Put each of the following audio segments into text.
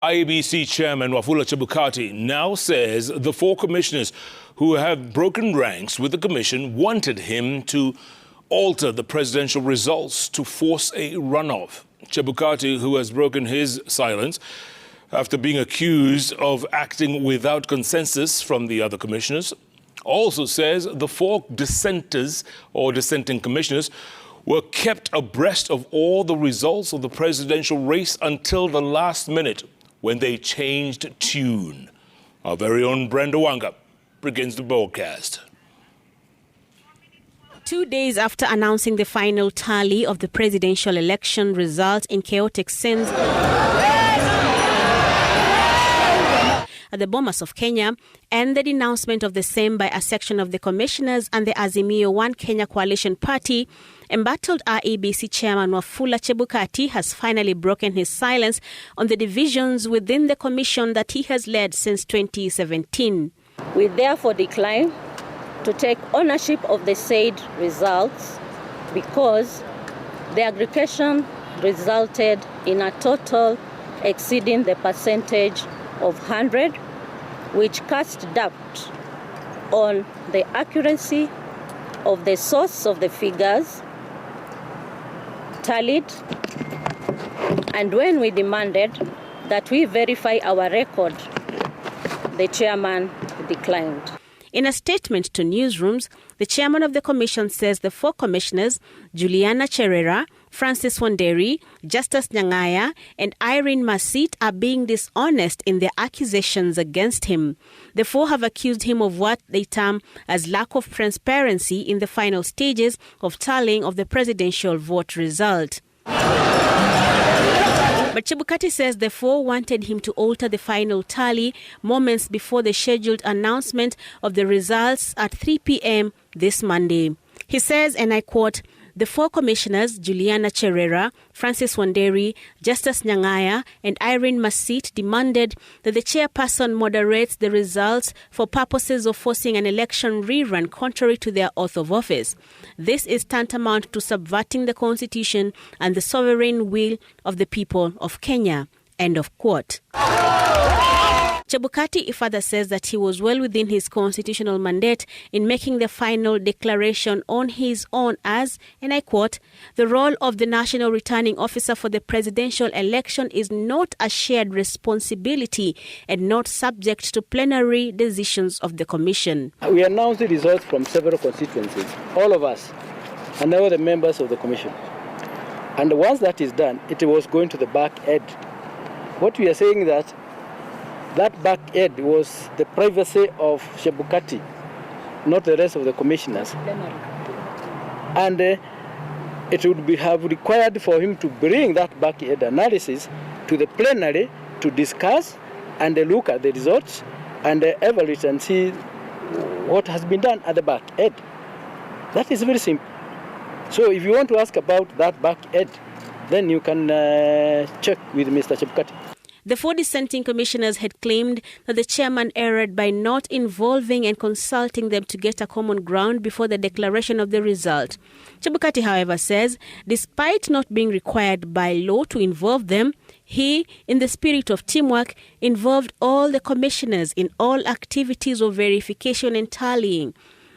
IEBC Chairman Wafula Chebukati now says the 4 commissioners who have broken ranks with the commission wanted him to alter the presidential results to force a runoff. Chebukati, who has broken his silence after being accused of acting without consensus from the other commissioners, also says the 4 dissenters or dissenting commissioners were kept abreast of all the results of the presidential race until the last minute, when they changed tune. Our very own Brenda Wanga begins the broadcast. 2 days after announcing the final tally of the presidential election results in chaotic scenes at the Bomas of Kenya, and the denouncement of the same by a section of the commissioners and the Azimio One Kenya Coalition Party, embattled IEBC Chairman Wafula Chebukati has finally broken his silence on the divisions within the commission that he has led since 2017. We therefore decline to take ownership of the said results because the aggregation resulted in a total exceeding the percentage of 100, which cast doubt on the accuracy of the source of the figures tallied, and when we demanded that we verify our record, the chairman declined. In a statement to newsrooms, the chairman of the commission says the 4 commissioners, Juliana Cherera, Francis Wanderi, Justus Nyang'aya, and Irene Masit, are being dishonest in their accusations against him. The 4 have accused him of what they term as lack of transparency in the final stages of tallying of the presidential vote result. But Chebukati says the 4 wanted him to alter the final tally moments before the scheduled announcement of the results at 3 p.m. this Monday. He says, and I quote, "The 4 commissioners, Juliana Cherera, Francis Wanderi, Justus Nyang'aya, and Irene Masit, demanded that the chairperson moderates the results for purposes of forcing an election rerun contrary to their oath of office. This is tantamount to subverting the constitution and the sovereign will of the people of Kenya." End of quote. Chebukati further says that he was well within his constitutional mandate in making the final declaration on his own as, and I quote, "The role of the National Returning Officer for the presidential election is not a shared responsibility and not subject to plenary decisions of the commission." We announced the results from several constituencies, all of us, and all the members of the commission. And once that is done, it was going to the back end. What we are saying that back end was the privacy of Chebukati, not the rest of the commissioners. And it would have required for him to bring that back end analysis to the plenary to discuss and look at the results and evaluate and see what has been done at the back end. That is very simple. So if you want to ask about that back end, then you can check with Mr. Chebukati. The 4 dissenting commissioners had claimed that the chairman erred by not involving and consulting them to get a common ground before the declaration of the result. Chebukati, however, says despite not being required by law to involve them, he, in the spirit of teamwork, involved all the commissioners in all activities of verification and tallying.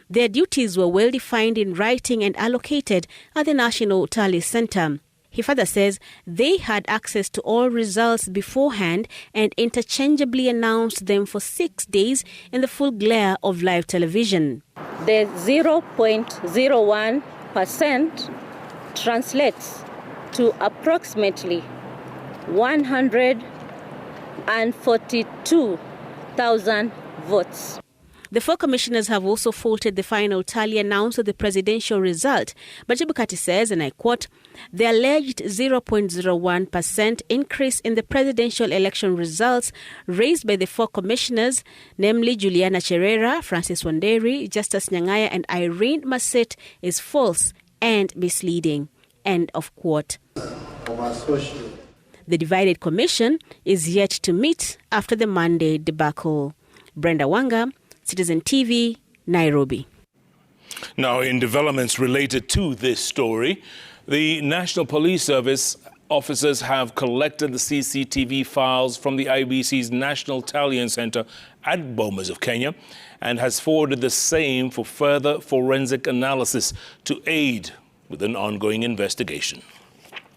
Their duties were well defined in writing and allocated at the National Tally Center. He further says they had access to all results beforehand and interchangeably announced them for 6 days in the full glare of live television. The 0.01% translates to approximately 142,000 votes. The 4 commissioners have also faulted the final tally announced of the presidential result. But Chebukati says, and I quote, "The alleged 0.01% increase in the presidential election results raised by the 4 commissioners, namely Juliana Cherera, Francis Wanderi, Justus Nyang'aya, and Irene Masit, is false and misleading." End of quote. The divided commission is yet to meet after the Monday debacle. Brenda Wanga, Citizen TV, Nairobi. Now, in developments related to this story, the National Police Service Officers have collected the CCTV files from the IEBC's National Tallying Center at Bomas of Kenya and has forwarded the same for further forensic analysis to aid with an ongoing investigation.